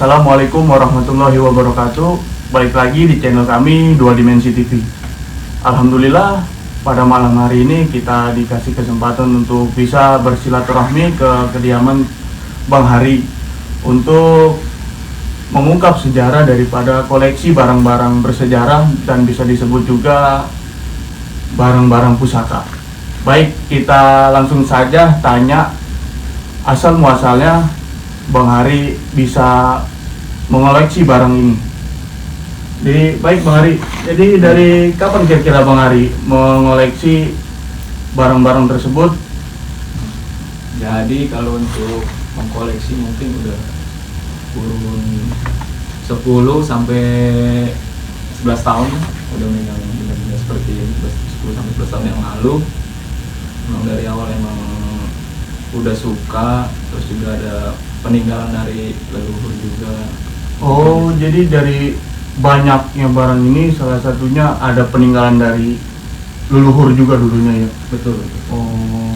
Assalamualaikum warahmatullahi wabarakatuh. Balik lagi di channel kami Dua Dimensi TV. Alhamdulillah pada malam hari ini kita dikasih kesempatan untuk bisa bersilaturahmi ke kediaman Bang Hari untuk mengungkap sejarah daripada koleksi barang-barang bersejarah dan bisa disebut juga barang-barang pusaka. Baik, kita langsung saja tanya asal muasalnya Bang Hari bisa mengoleksi barang ini. Jadi baik Bang Hari, jadi dari kapan kira-kira Bang Hari mengoleksi barang-barang tersebut? Jadi kalau untuk mengkoleksi mungkin udah kurun 10 sampai 11 tahun udah megang benar-benar seperti ini, 10 sampai 11 tahun yang lalu. Memang dari awal emang udah suka, terus juga ada peninggalan dari leluhur juga. Oh, jadi dari banyaknya barang ini salah satunya ada peninggalan dari leluhur juga dulunya ya? Betul. Oh,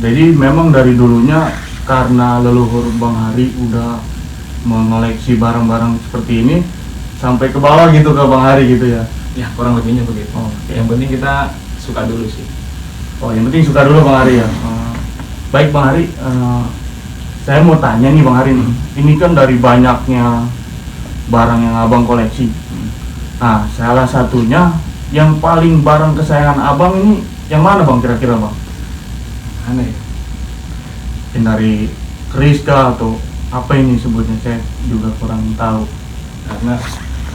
jadi memang dari dulunya karena leluhur Bang Hari udah mengoleksi barang-barang seperti ini sampai ke bawah gitu ke Bang Hari gitu ya? Ya kurang lebihnya begitu. Oh, Yang penting kita suka dulu sih. Oh, yang penting suka dulu Bang Hari ya? Baik Bang Hari, saya mau tanya nih Bang Hari nih, ini kan dari banyaknya barang yang abang koleksi. Nah, salah satunya yang paling barang kesayangan abang ini yang mana Bang kira-kira Bang? Aneh. Yang dari keris kah atau apa ini sebutnya, saya juga kurang tahu. Karena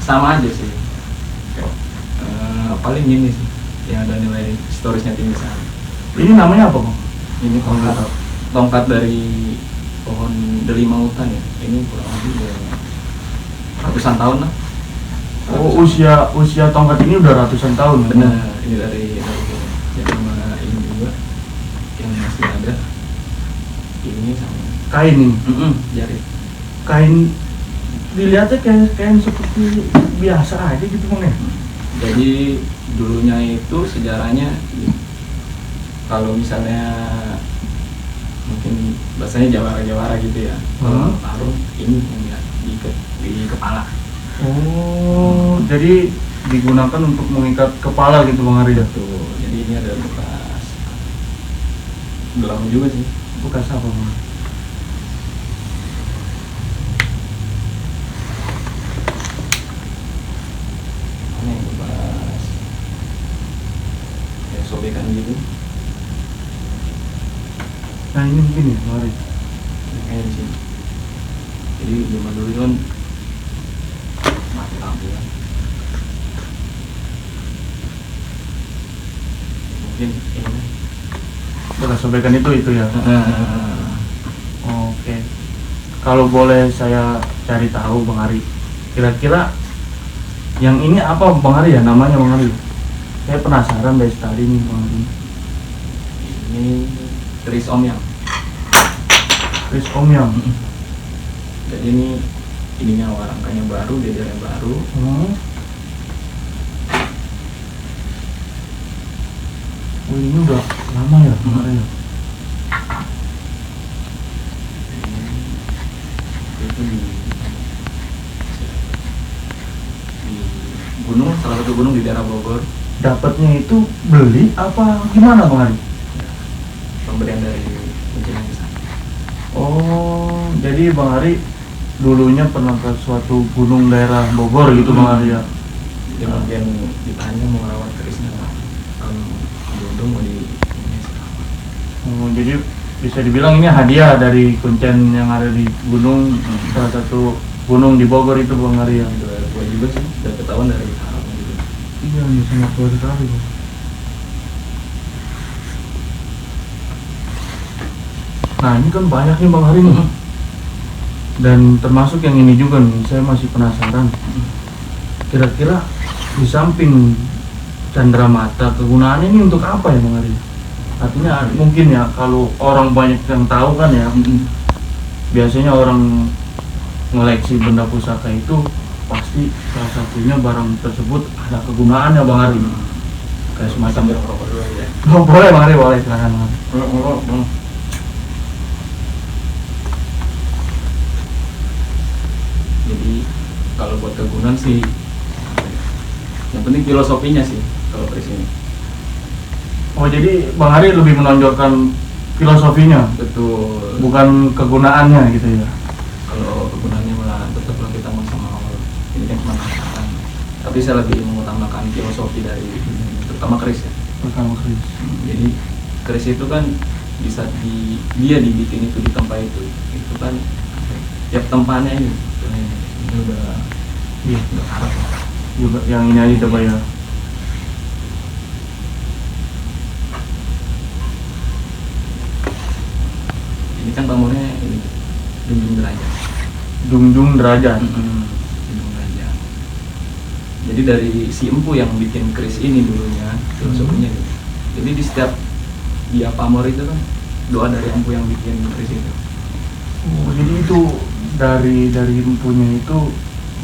sama aja sih. Paling ini sih yang ada nilai historisnya tinggi sekali. Ini namanya apa Bang? Ini tongkat dari pohon delimautan ya. Ini kurang lebih udah ratusan tahun lah. Oh, usia tongkat ini udah ratusan tahun. Benar, ini dari yang sama ini juga yang masih ada. Ini sama Kain ini. Jarit. Kain dilihatnya kain seperti biasa aja gitu Bang ya. Jadi dulunya itu sejarahnya kalau misalnya mungkin bahasanya jawara-jawara gitu ya. Kalau taruh ini yang di kepala. Oh, jadi digunakan untuk mengikat kepala gitu Bang Hari ya? Tuh, jadi ini ada bekas gelang juga sih. Bekas apa Bang? Ini bekas ya sobekan gitu. Nah ini mungkin ya Bang Hari. Kayak di sini. Jadi zaman dulu kan mati lampu kan. Mungkin ini. Bekas sobekan itu ya? Oke. Kalau boleh saya cari tahu Bang Hari, kira-kira yang ini apa Bang Hari ya, namanya Bang Hari? Saya penasaran dari tadi nih Bang Hari. Ini keris omyang. Keris omyang. Jadi ininya rangkanya baru, jajarnya baru. Oh, ini udah lama ya Bang Hari ya? Itu di gunung, salah satu gunung di daerah Bogor. Dapatnya itu beli apa gimana Bang Hari? Pemberian dari kuncen yang sana. Oh, jadi Bang Hari dulunya pernah ke suatu gunung daerah Bogor gitu Bang Hari ya? Dia mungkin ditanya mau merawat kerisnya, kalau jodoh mau di ini selama. Oh, jadi bisa dibilang ini hadiah dari kuncen yang ada di gunung, salah satu gunung di Bogor itu Bang Hari ya? Itu ada tua juga sih, udah ketahuan dari sarangnya juga. Iya, ini sangat tua sekali Bang. Nah ini kan banyak nih Bang Hari nih. Dan termasuk yang ini juga nih, saya masih penasaran. Kira-kira di samping candramata kegunaannya ini untuk apa ya Bang Hari? Artinya mungkin ya kalau orang banyak yang tahu kan ya, biasanya orang ngoleksi benda pusaka itu pasti salah satunya barang tersebut ada kegunaannya Bang Hari. Kayak semacam Sambil ngerokok dulu ya. Oh, boleh Bang Hari, boleh silakan Bang Hari. Jadi Kalau buat kegunaan sih, yang penting filosofinya sih kalau keris ini. Oh jadi Bang Hari lebih menonjolkan filosofinya, Betul. bukan kegunaannya gitu ya. Kalau kegunaannya malah tetaplah kita sama Allah. Ini kan cuma katakan. Tapi saya lebih mengutamakan filosofi dari terutama keris ya. Pertama keris. Jadi keris itu kan bisa dia dibikin itu di tempat itu kan tiap tempatnya ini udah Iya. udah harap. Juga yang ini aja coba ya. Ini kan pamornya ini junjung derajat. Junjung derajat. Junjung derajat. Jadi dari si empu yang bikin keris ini dulunya filosofinya gitu. Jadi di setiap dia pamor itu kan doa dari empu yang bikin keris itu. Oh, jadi itu dari empunya itu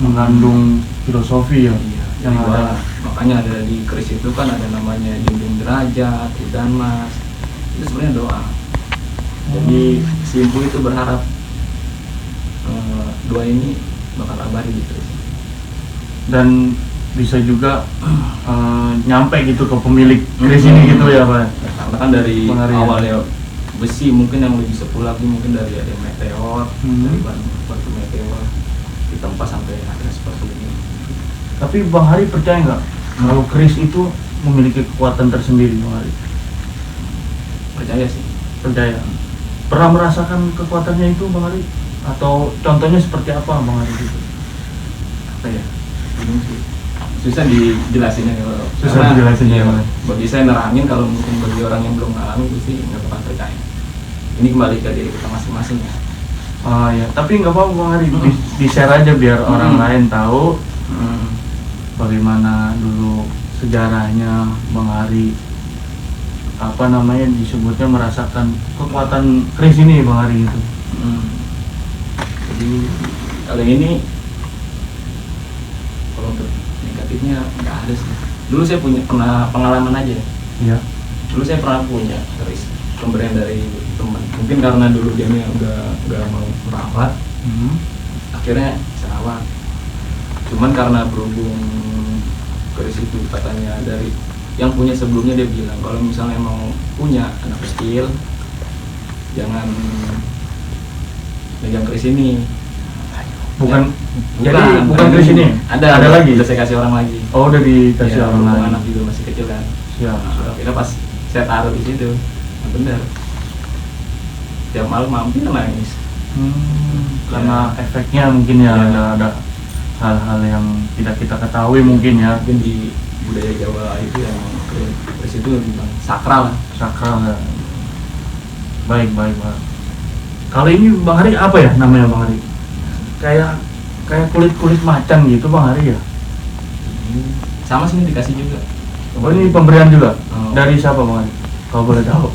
mengandung filosofi ya. Iya, Yang jadi ada. makanya ada di keris itu kan ada namanya junjung derajat, dan mas. Itu sebenarnya doa. Jadi si empu itu berharap doa ini bakal abadi di keris. Dan bisa juga nyampe gitu ke pemilik keris ini gitu ya Pak. Karena kan dari Bang Arya. awalnya besi mungkin yang lebih sepuh lagi mungkin dari ada meteor, dari batu meteor ditempa sampai akhirnya seperti ini. Tapi Bang Hari percaya nggak kalau keris itu memiliki kekuatan tersendiri Bang Hari? Percaya sih. Percaya. Pernah merasakan kekuatannya itu Bang Hari? Atau contohnya seperti apa Bang Hari gitu? Apa ya? Bingung sih. Susah dijelasinnya kalau Susah karena, dijelasinnya, iya, Bang. bagi saya nerangin kalau mungkin bagi orang yang belum ngalamin itu sih nggak bakal percaya. Ini kembali ke diri kita masing-masing ya. Oh ya, tapi nggak apa-apa Bang Hari, di share aja biar orang lain tahu bagaimana dulu sejarahnya Bang Hari, apa namanya disebutnya merasakan kekuatan keris ini Bang Hari itu. Jadi kalau ini kalau untuk negatifnya nggak ada sih. Dulu saya pernah pengalaman aja. Iya. Dulu saya pernah punya keris pemberian dari teman. Mungkin karena dulu dia nggak mau merawat, akhirnya saya rawat. Cuman karena berhubung keris itu katanya dari yang punya sebelumnya dia bilang kalau misalnya mau punya anak kecil jangan megang keris ini. Bukan, Ya, jadi bukan keris ini. Ada lagi. Udah saya kasih orang lagi. Oh, udah dikasih Ya, orang berhubung lain. anak juga masih kecil kan. Siap. Nah, akhirnya pas saya taruh di situ, nah bener. Tiap malam mampir nangis. Karena efeknya mungkin ya, Ya. ada hal-hal yang tidak kita ketahui mungkin ya. Mungkin di budaya Jawa itu yang keris itu tentang sakral lah. Sakral ya. Baik. Kalau ini Bang Hari apa ya namanya Bang Hari? Kayak kulit macan gitu Bang Hari ya? Sama sih ini dikasih juga. Oh ini pemberian juga? Oh. Dari siapa Bang Hari? Kalau boleh tahu.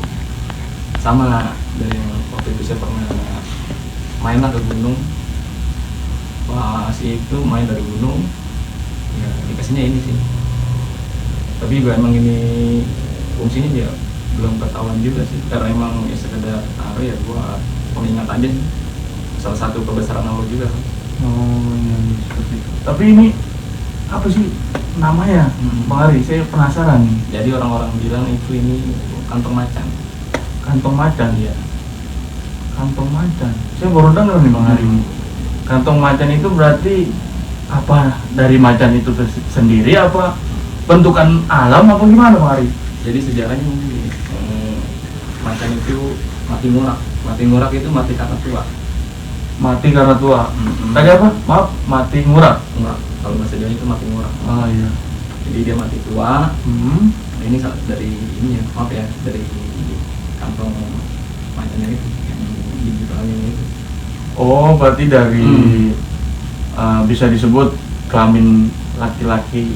Sama dari yang waktu itu saya pernah main lah ke gunung. Wah si itu main dari gunung. Ya dikasihnya ini sih. Tapi juga emang ini fungsinya dia belum ketahuan juga sih. Karena emang ya sekedar taruh ya gua pengingat aja sih. Salah satu kebesaran Allah juga kan. Oh iya seperti itu. Tapi ini apa sih namanya Bang Hari? Saya penasaran nih. Jadi orang-orang bilang itu ini kantong macan. Kantong macan Iya. Kantong macan. Saya baru dengar nih Bang Hari. Kantong macan itu berarti apa? Dari macan itu sendiri apa bentukan alam apa gimana Bang Hari? Jadi sejarahnya mungkin gini, macan itu mati ngurak. Mati ngurak itu mati karena tua. Mati karena tua. Tadi apa? Maaf, mati ngurak. Ngurak. Kalau bahasa Jawa itu mati ngurak. Oh iya. Jadi dia mati tua. Nah, ini dari ini ya, maaf ya, dari kantong macannya itu yang digitalnya itu. Oh, berarti dari bisa disebut kelamin laki-laki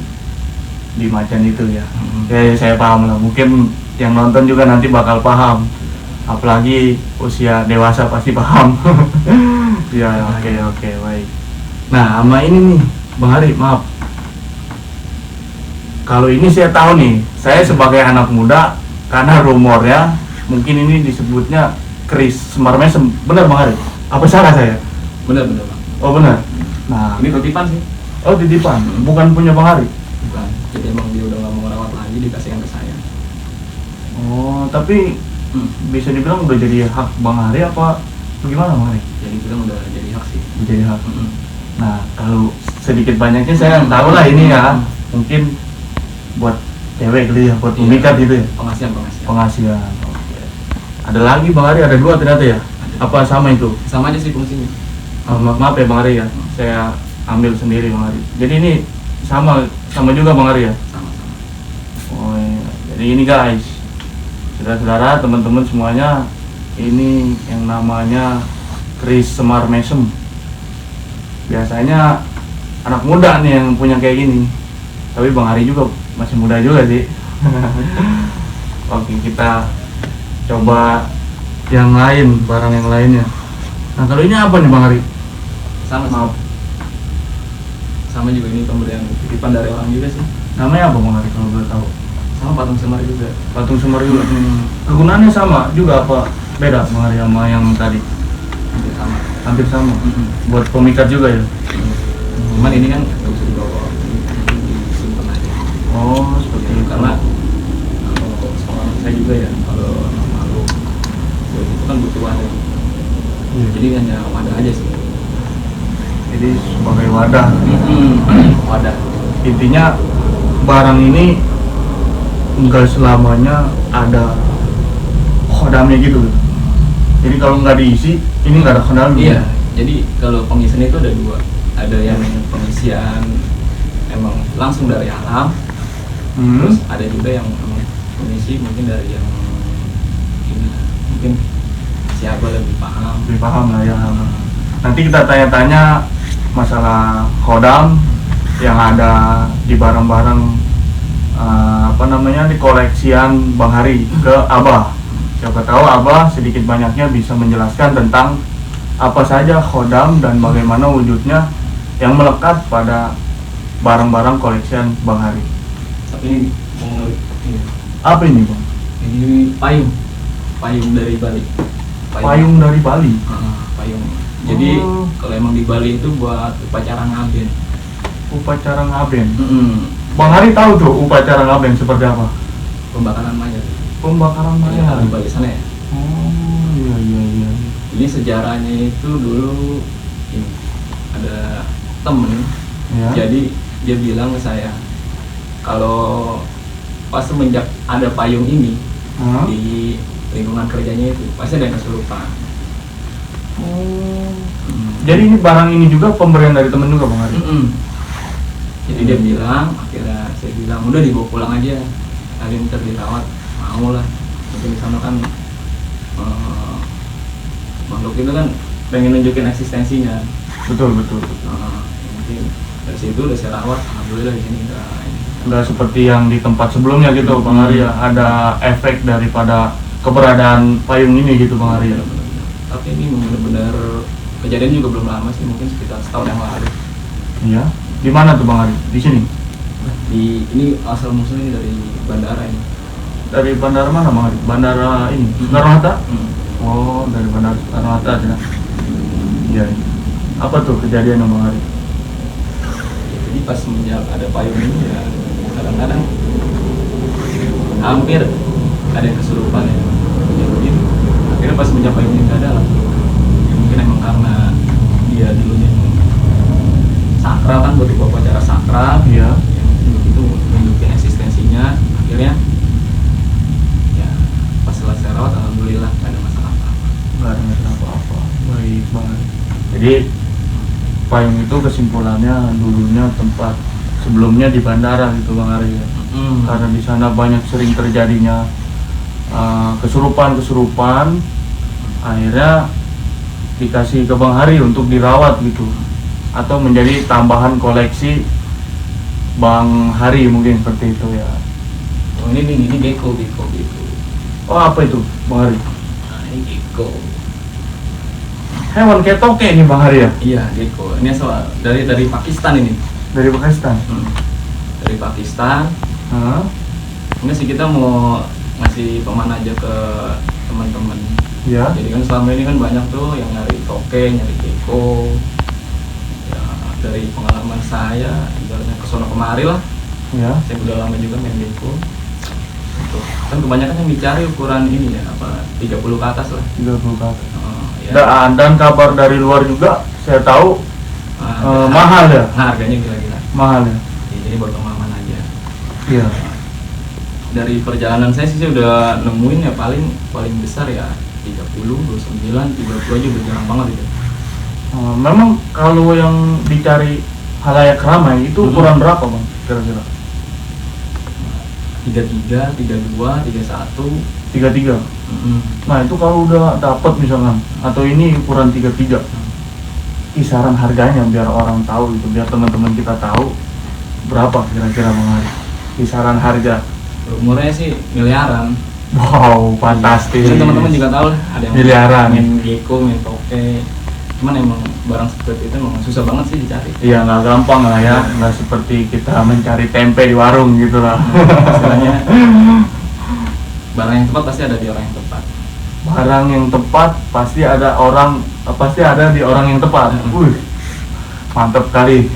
di macan itu ya. Ya, saya paham lah. Mungkin yang nonton juga nanti bakal paham. Apalagi usia dewasa pasti paham. Ya, oke, baik. Nah, sama ini nih, Bang Hari, maaf. Kalau ini saya tahu nih, saya sebagai anak muda, karena rumornya mungkin ini disebutnya keris Semar Mesem. Benar Bang Hari? Apa salah saya? Benar Bang. Oh benar. Nah, Ini titipan sih. oh titipan, bukan punya Bang Hari. Bukan. Jadi emang dia udah nggak mau ngerawat lagi, dikasihkan ke saya. Oh, tapi bisa dibilang udah jadi hak Bang Hari apa gimana Bang Hari? Jadi bilang udah jadi hak sih. Udah jadi hak. Mm-mm. Nah, kalau sedikit banyaknya saya tahu lah ini ya. Mungkin buat cewek gitu ya, buat pemikat gitu ya. Pengasihan. Pengasihan. Oke. Ada lagi Bang Hari, ada 2 ternyata ya? Apa sama itu? Sama aja sih fungsinya. Maaf ya Bang Hari ya, saya ambil sendiri Bang Hari. Jadi ini sama juga Bang Hari ya? Sama-sama. Oh iya. Jadi ini guys, saudara-saudara, teman-teman semuanya, ini yang namanya Chris Semar Mesem. Biasanya anak muda nih yang punya kayak gini, tapi Bang Hari juga masih muda juga sih. Oke, kita coba yang lain, barang yang lainnya. Nah, kalau ini apa nih Bang Hari? Sama. Maaf, Sama juga, ini pemberian titipan dari orang juga sih. namanya apa Bang Hari kalau boleh tahu? Sama patung semar juga. Patung Semar juga. Kegunaannya sama juga apa? Beda Bang Hari sama yang tadi? Hampir sama. Hampir sama. Mm-mm. Buat pemikat juga ya? Cuman ini kan nggak bisa dibawa, disimpan aja. Oh, seperti itu. Karena kalau sekolah saya juga ya, kalau malu itu kan butuh wadah. Iya. Jadi hanya wadah aja sih. Jadi sebagai wadah. Wadah. Intinya barang ini enggak selamanya ada khodamnya gitu. Jadi kalau nggak diisi, ini nggak ada khodamnya. Iya. Jadi kalau pengisian itu ada 2. Ada yang pengisian emang langsung dari alam, terus ada juga yang emang pengisi mungkin dari yang ini, mungkin siapa lebih paham. Lebih paham lah ya. Nanti kita tanya-tanya masalah khodam yang ada di barang-barang apa namanya di koleksian Bang Hari ke Abah. Siapa tahu Abah sedikit banyaknya bisa menjelaskan tentang apa saja khodam dan bagaimana wujudnya yang melekat pada barang-barang koleksian Bang Hari. Tapi ini mau ini, Apa ini Bang? ini payung dari Bali. Payung dari Bali. Payung. Jadi Oh. kalau emang di Bali itu buat upacara ngaben. Upacara ngaben. Mm-mm. Bang Hari tahu tuh upacara ngaben seperti apa? Pembakaran mayat. Pembakaran Iya, mayat. di Bali sana ya. Oh iya. Ini sejarahnya itu dulu ini, ada temen, Ya. jadi dia bilang ke saya kalau pas semenjak ada payung ini Hah? di lingkungan kerjanya itu pasti ada yang kesurupan. Oh. Jadi ini barang ini juga pemberian dari temen juga Bang Hari. Jadi dia bilang, akhirnya saya bilang udah dibawa pulang aja, kalian ntar dirawat, mau lah. Mungkin di sana kan makhluk itu kan pengen nunjukin eksistensinya. Betul. Mungkin dari situ udah saya rawat, alhamdulillah di sini Nggak seperti yang di tempat sebelumnya gitu Bang Hari ya. Ada efek daripada keberadaan payung ini gitu Bang Hari ya. Tapi ini benar-benar kejadian juga belum lama sih, mungkin sekitar setahun yang lalu. Iya. Di mana tuh Bang Hari? Di sini. Ini asal musuhnya ini dari bandara ini. Dari bandara mana Bang Hari? Bandara ini. Soekarno-Hatta? Oh, dari bandara Soekarno-Hatta ya. Iya. Apa tuh kejadian Bang Hari? Jadi pas semenjak ada payung ini ya kadang-kadang hampir ada yang kesurupan ya. Jadi akhirnya pas semenjak payung ini nggak ada lah. Ya, mungkin emang karena dia dulunya emang sakral kan, buat dibawa upacara sakral. Iya. Yang itu menunjukkan eksistensinya. Akhirnya ya pas selesai rawat alhamdulillah nggak ada masalah apa-apa. Nggak ada masalah apa-apa. Baik Bang Hari. Jadi payung itu kesimpulannya dulunya tempat sebelumnya di bandara gitu Bang Hari ya. Karena di sana banyak sering terjadinya kesurupan, akhirnya dikasih ke Bang Hari untuk dirawat gitu, atau menjadi tambahan koleksi Bang Hari mungkin seperti itu ya. Oh ini gecko. Oh apa itu Bang Hari? Nah ini gecko. Hewan kayak toke nih Bang Hari ya? Iya gecko. Ini asal dari Pakistan ini. Dari Pakistan? Dari Pakistan. Hah? Ini sih kita mau ngasih peman aja ke teman-teman. Ya. Jadi kan selama ini kan banyak tuh yang nyari toke, nyari gecko. Ya dari pengalaman saya, ibaratnya kesana kemari lah. Ya. Saya udah lama juga main Gecko. Kan kebanyakan yang dicari ukuran ini ya, 30 ke atas lah. 30 ke atas. Ya. Dan kabar dari luar juga saya tahu mahal ya. Harganya gila-gila. Mahal ya. Jadi buat pemahaman aja. Iya. Dari perjalanan saya sih saya udah nemuin ya paling besar ya 30, 29, 30 aja udah jarang banget itu. Memang kalau yang dicari halayak ramai itu ukuran berapa bang kira-kira? 33, 32, 31. 33. Nah itu kalau udah dapat misalkan atau ini ukuran 33, kisaran harganya biar orang tahu itu, biar teman-teman kita tahu berapa kira-kira bang Ari? Kisaran harga. Umurnya sih miliaran. Wow, fantastis. Teman-teman juga tahu lah, ada yang miliaran. Main Gecko, main Toke. Cuman emang barang seperti itu emang susah banget sih dicari. Iya, nggak gampang lah ya, nggak seperti kita mencari tempe di warung gitu lah. Istilahnya barang yang tepat pasti ada di orang yang tepat. Barang yang tepat pasti ada di orang yang tepat. Mantap kali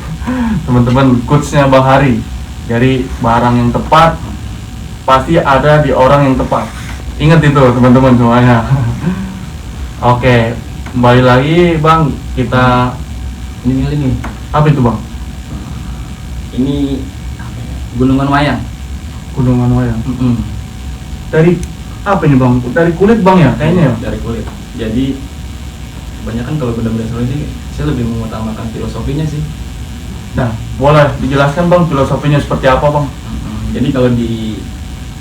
teman-teman, quotes-nya Bang Hari. Jadi barang yang tepat pasti ada di orang yang tepat. Ingat itu teman-teman semuanya. Oke, kembali lagi Bang, kita ini nih. Apa itu Bang? Ini apa ya? Gunungan wayang. Gunungan wayang. Dari apa ini Bang? Dari kulit Bang ya kayaknya ya? Dari kulit. Jadi kebanyakan kalau benda-benda seperti ini saya lebih mengutamakan filosofinya sih. Nah, boleh dijelaskan Bang filosofinya seperti apa Bang? Jadi kalau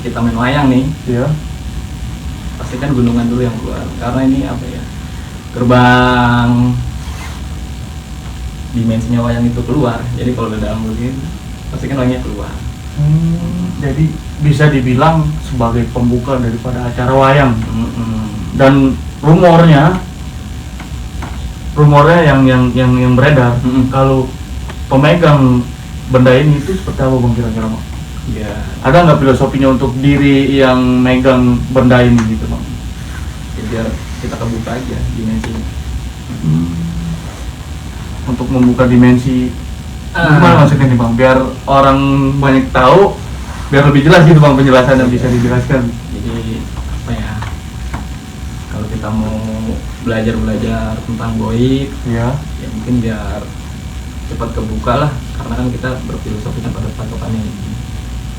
kita main wayang nih, Iya. pastikan gunungan dulu yang keluar. Karena ini apa ya? Gerbang dimensinya wayang itu keluar. Jadi kalau udah dalam begini, pastikan wayangnya keluar. Jadi bisa dibilang sebagai pembuka daripada acara wayang. Dan rumornya yang beredar, kalau pemegang benda ini itu seperti apa Bang kira-kira Bang? Ya. Ada nggak filosofinya untuk diri yang megang benda ini gitu Bang? Ya, biar kita kebuka aja dimensinya. Untuk membuka dimensi, gimana maksudnya nih Bang? Biar orang banyak tahu, biar lebih jelas gitu Bang penjelasannya, bisa dijelaskan. Jadi apa ya? Kalau kita mau belajar tentang goib, ya mungkin biar cepat kebuka lah, karena kan kita berfilosofinya pada patokannya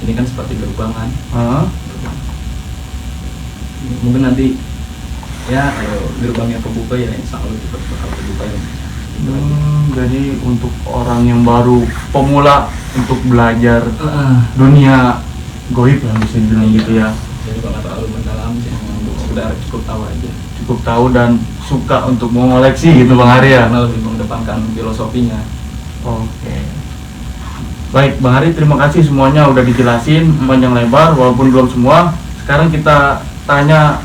ini kan seperti gerbang kan. Mungkin nanti ya kalau gerbangnya kebuka ya insya Allah cepat bakal kebuka ya. Jadi untuk orang yang baru pemula untuk belajar dunia goib lah bisa dibilang gitu ya. Jadi kalau terlalu mendalam sih, untuk sekedar cukup tahu aja. Cukup tahu dan suka untuk mengoleksi gitu Bang Hari ya. Karena lebih mengedepankan filosofinya. Oke. Baik Bang Hari, terima kasih semuanya udah dijelasin panjang lebar walaupun belum semua. Sekarang kita tanya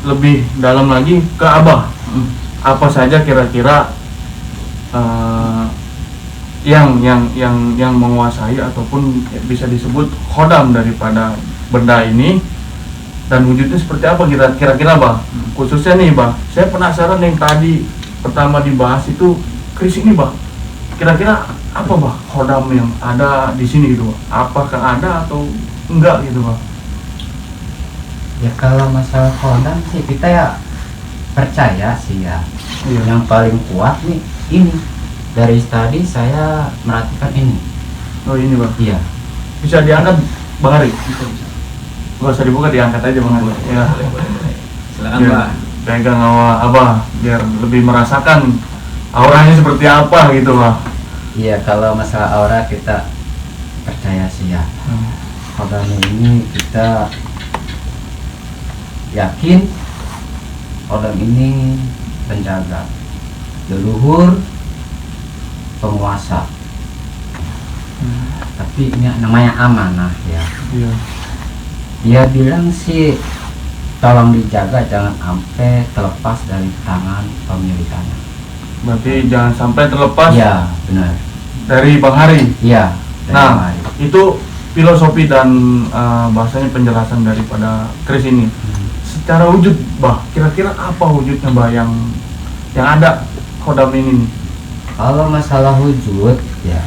lebih dalam lagi ke Abah. Apa saja kira-kira yang menguasai ataupun bisa disebut khodam daripada benda ini, dan wujudnya seperti apa kira-kira Bang? Khususnya nih Bang, saya penasaran yang tadi pertama dibahas itu keris ini Bang. Kira-kira apa Bang khodam yang ada di sini gitu Bang? Apakah ada atau enggak gitu Bang? Ya kalau masalah khodam sih kita ya percaya sih ya. Iya. Yang paling kuat nih ini. Dari tadi saya merhatikan ini. Oh ini Bang. Iya. Bisa diangkat Bang Hari? Bisa. Gak usah dibuka, diangkat aja Bang Hari. Ya. Boleh. Silakan Biar Pak. pegang Abah biar lebih merasakan auranya seperti apa gitu Bang. Iya, kalau masalah aura kita percaya sih ya. Khodam ini kita yakin khodam ini penjaga, leluhur, penguasa. Tapi ini namanya amanah ya. Iya. Dia bilang sih tolong dijaga jangan sampai terlepas dari tangan pemilikannya. Berarti jangan sampai terlepas Ya benar. dari Bang Hari. Iya. Nah, itu filosofi dan bahasanya penjelasan daripada keris ini. Secara wujud, Bah, kira-kira apa wujudnya Bah yang ada khodam ini nih? Kalau masalah wujud ya,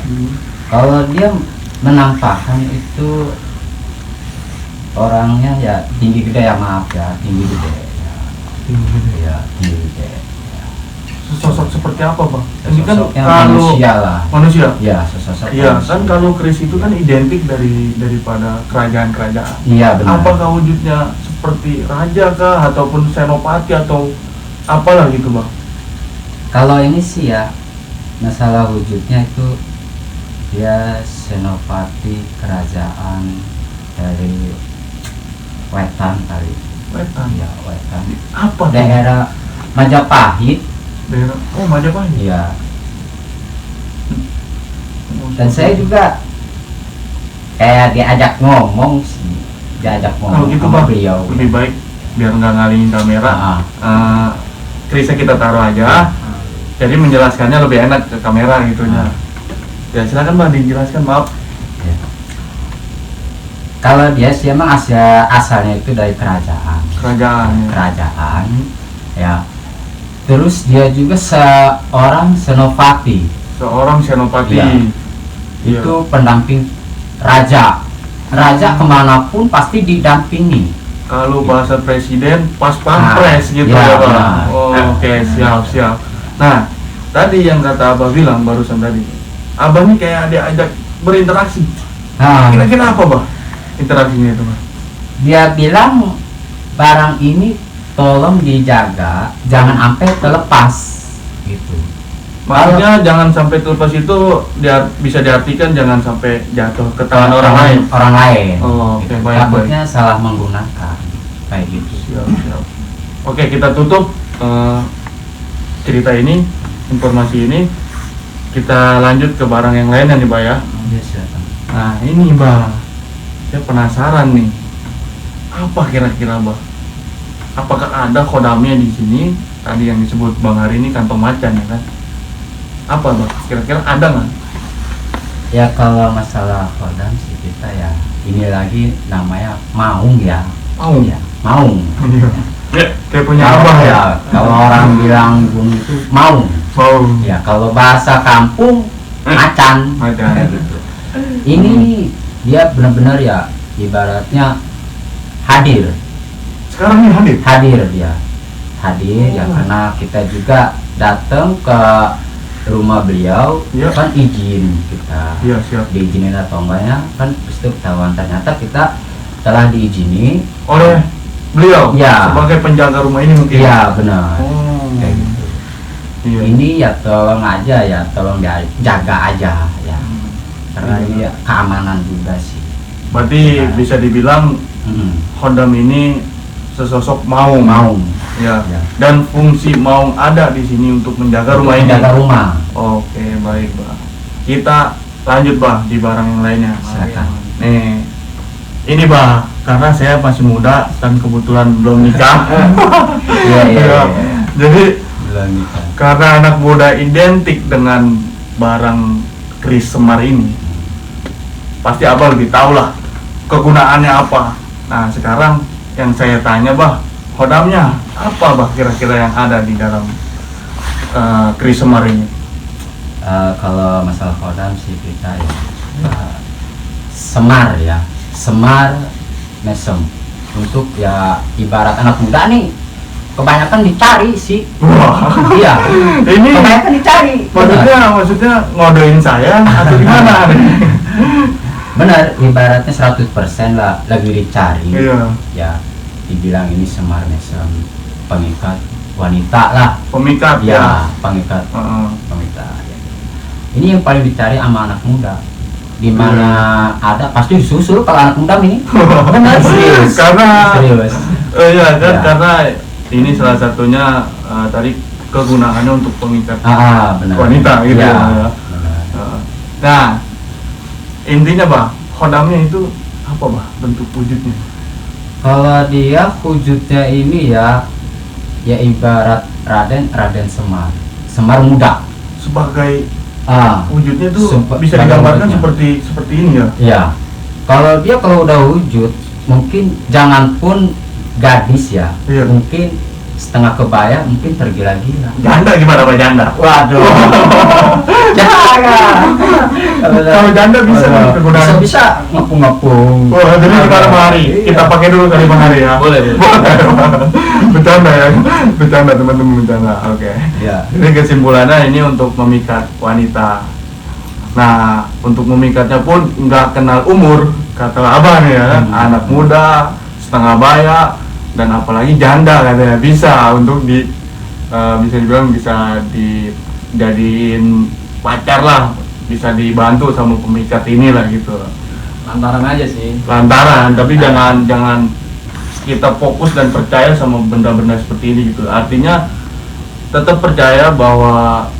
kalau dia menampakkan itu orangnya ya tinggi gede ya, maaf ya, tinggi gede ya, tinggi gede. Sosok seperti apa, Bang? Ini kan Sosoknya kalau manusia lah. manusia. Ya, sosok Iya, manusia. kan kalau keris itu kan identik daripada kerajaan-kerajaan. Iya benar. Apakah wujudnya seperti raja kah ataupun senopati atau apalah gitu, Bang? Kalau ini sih ya, masalah wujudnya itu dia senopati kerajaan dari Wetan kali. Wetan. Ya, Wetan. Apa tuh? Daerah Majapahit. Daerah. Oh, Majapahit. Iya. Dan saya juga kayak diajak ngomong sih, diajak Kalau ngomong gitu, sama Bang, beliau. lebih baik biar nggak ngalingin kamera. Kerisnya kita taruh aja. Jadi menjelaskannya lebih enak ke kamera gitu ya. Ya silakan, Bang, dijelaskan, maaf. Ya. Kalau dia sih emang asalnya itu dari kerajaan. Kerajaan. Ya. Kerajaan ya. Terus dia juga seorang senopati. Seorang senopati. Iya. Iya. Itu pendamping raja. Raja kemanapun pasti didampingi. Kalau bahasa presiden pas pampres gitu ya, ya, Bang. benar. Oh, oke, siap. Nah, tadi yang kata Abah bilang barusan tadi, Abah nih kayak diajak berinteraksi. Nah, Kira-kira apa, Bang? Interaksinya itu, Bang? dia bilang barang ini tolong dijaga, jangan sampai terlepas gitu. Maksudnya jangan sampai terlepas itu bisa diartikan jangan sampai jatuh ke tangan orang lain. Orang lain. Oh, oke, Gitu. baik. Takutnya salah menggunakan kayak gitu. Siap. Oke, kita tutup cerita ini, informasi ini. Kita lanjut ke barang yang lain nih, Mbak ya. Iya, silakan. Nah, ini, Mbak. Saya penasaran nih. Apa kira-kira, Mbak? Apakah ada kodamnya di sini? Tadi yang disebut Bang Hari ini kantong macan ya kan? Apa, Mbak? Kira-kira ada nggak? Ya kalau masalah kodam sih kita ya ini lagi namanya maung ya. Maung? Ya, maung. Ya, kayak punya Kalau Abah ya? Kalau orang bilang gunung itu maung. Maung. Ya kalau bahasa kampung macan. Macan. Kayak gitu. Ini dia benar-benar ya ibaratnya hadir. Sekarang ini hadir? Hadir dia. Hadir ya Oh. karena kita juga datang ke rumah beliau Iya. kan izin kita. Iya, siap. Diizinin atau enggaknya kan itu ketahuan, ternyata kita telah diizini Oleh beliau? Ya. Sebagai penjaga rumah ini mungkin? iya benar. Oh. Kayak gitu. Iya. Ini ya tolong aja ya, tolong jaga aja ya, karena Iya. ini ya keamanan juga sih. Berarti Ya. bisa dibilang Kodam ini sesosok maung. Ya. Ya. Dan fungsi maung ada di sini untuk menjaga rumah ini. Jaga rumah. Oke, baik, Bang. Kita lanjut, Bang, di barang yang lainnya. Silakan. Nih. Ini, Bang, karena saya masih muda dan kebetulan belum nikah. Iya. Ya. Jadi Belum nikah. karena anak muda identik dengan barang keris Semar ini, pasti Abah lebih tahu lah kegunaannya apa. Nah, sekarang yang saya tanya, Bah, kodamnya apa, Bah, kira-kira yang ada di dalam keris Semar ini? Kalau masalah kodam sih kita ya Semar ya, Semar mesem untuk ya ibarat anak muda nih kebanyakan dicari sih. Wah, Iya, ini kebanyakan dicari. maksudnya ngodoin saya atau gimana? Benar, ibaratnya 100% lah lagi dicari. Iya. Ya, dibilang ini Semar mesem pengikat wanita lah. Pemikat ya. Ya, pengikat Heeh. wanita. Ya. Ini yang paling dicari sama anak muda. Di mana ada pasti disusul kalau anak muda ini. Benar, serius. Karena Serius. iya kan, Ya. karena ini salah satunya tadi kegunaannya untuk pengikat Benar. wanita gitu Ya, ya. benar. Nah, intinya, Bah, kodamnya itu apa, Bah, bentuk wujudnya? Kalau dia wujudnya ini ya ibarat Raden Semar, Semar muda. Sebagai Ah, wujudnya itu bisa sebagai digambarkan wujudnya. seperti ini ya. Ya. Kalau dia udah wujud, mungkin jangan pun gadis ya, Iya. mungkin setengah kebaya mungkin tergila-gila. Janda gimana Pak janda? Waduh. Jangan. Kalau janda bisa kegunaan. Bisa ngepung-ngepung. Wah, jadi gimana Bang Hari? Kita pakai dulu kali Bang Hari ya. Boleh. Bercanda ya. Bercanda teman-teman, bercanda. Oke. Ya. Jadi kesimpulannya ini untuk memikat wanita. Nah, untuk memikatnya pun nggak kenal umur, kata abang ya kan, anak muda, setengah baya, dan apalagi janda katanya bisa untuk bisa dibilang bisa dijadiin pacar lah, bisa dibantu sama pemikat inilah gitu. Lantaran aja sih. Lantaran, tapi jangan kita fokus dan percaya sama benda-benda seperti ini gitu. Artinya tetap percaya bahwa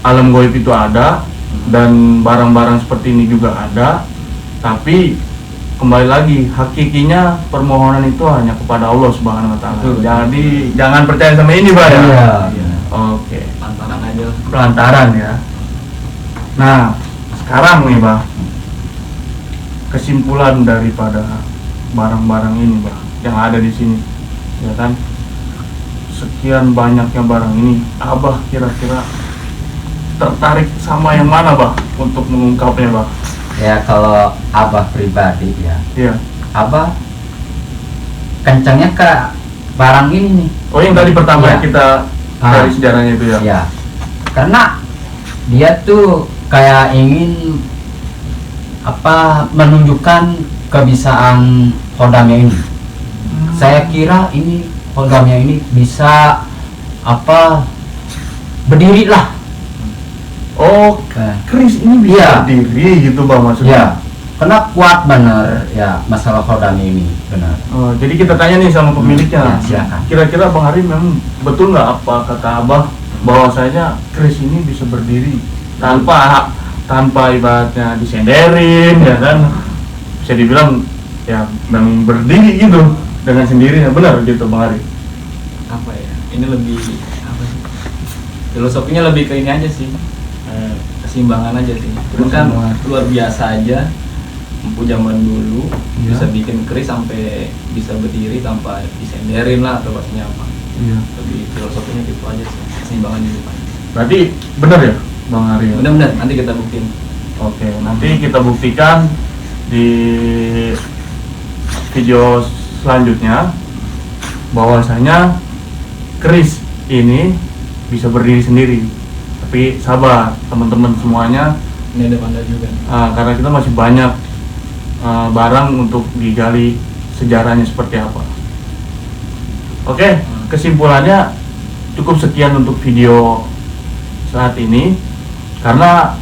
alam gaib itu ada dan barang-barang seperti ini juga ada, tapi kembali lagi hakikinya permohonan itu hanya kepada Allah Subhanahu wa taala. Jadi jangan percaya sama ini, Pak ya. Iya. Oke. Lantaran aja. Pelantaran ya. Nah, sekarang nih, Pak. Kesimpulan daripada barang-barang ini, Pak, yang ada di sini. Ya kan? Sekian banyaknya barang ini, Abah kira-kira tertarik sama yang mana, Bah, untuk mengungkapnya, Bah? Ya kalau Abah pribadi ya, Iya. Abah kencangnya ke barang ini nih. Oh, yang tadi pertama Iya. yang kita dari sejarahnya itu ya? Ya, karena dia tuh kayak ingin menunjukkan kebisaan kodamnya ini. Saya kira ini kodamnya ini bisa berdiri lah. Oh, keris ini bisa Iya. berdiri gitu, Bang, maksudnya? Ya, karena kuat benar ya masalah kodamnya ini benar. Oh, jadi kita tanya nih sama pemiliknya. Ya, silakan. Kira-kira Bang Hari memang betul nggak apa kata Abah bahwasanya keris ini bisa berdiri tanpa ibaratnya disenderin, ya kan? Bisa dibilang ya memang berdiri gitu dengan sendirinya, benar gitu Bang Hari? Apa ya? Ini lebih apa sih? Filosofinya lebih ke ini aja sih. Keseimbangan aja sih. Cuman kan Keseimbangan. luar biasa aja. Empu zaman dulu Iya. bisa bikin keris sampai bisa berdiri tanpa disenderin lah atau bahasanya apa. Iya. Lebih filosofinya gitu aja sih. Keseimbangan di depan. Berarti benar ya Bang Hari? Ya? Benar-benar nanti kita buktiin. Oke, nanti kita buktikan di video selanjutnya bahwasanya keris ini bisa berdiri sendiri. Tapi sabar teman-teman semuanya, Ini ada panda juga. karena kita masih banyak barang untuk digali sejarahnya seperti apa. Oke, kesimpulannya cukup sekian untuk video saat ini, karena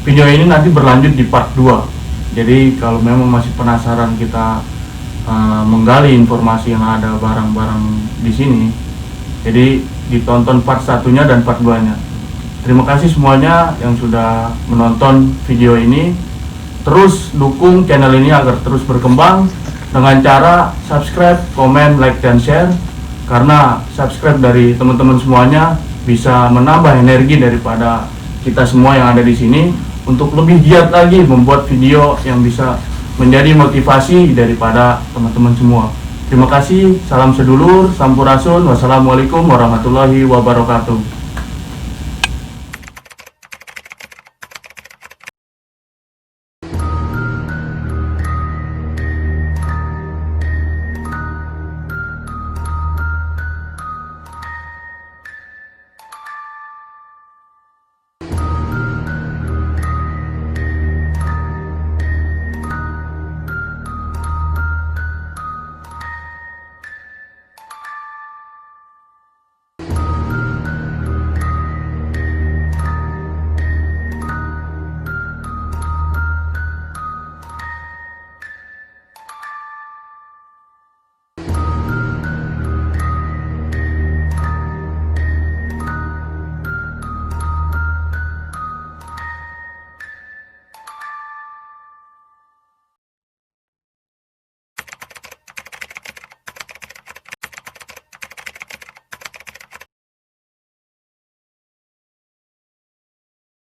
video ini nanti berlanjut di part 2. Jadi kalau memang masih penasaran kita menggali informasi yang ada barang-barang di sini, jadi ditonton part 1-nya dan part 2-nya. Terima kasih semuanya yang sudah menonton video ini. Terus dukung channel ini agar terus berkembang dengan cara subscribe, komen, like, dan share. Karena subscribe dari teman-teman semuanya bisa menambah energi daripada kita semua yang ada di sini untuk lebih giat lagi membuat video yang bisa menjadi motivasi daripada teman-teman semua. Terima kasih, salam sedulur, sampurasun, wassalamualaikum warahmatullahi wabarakatuh.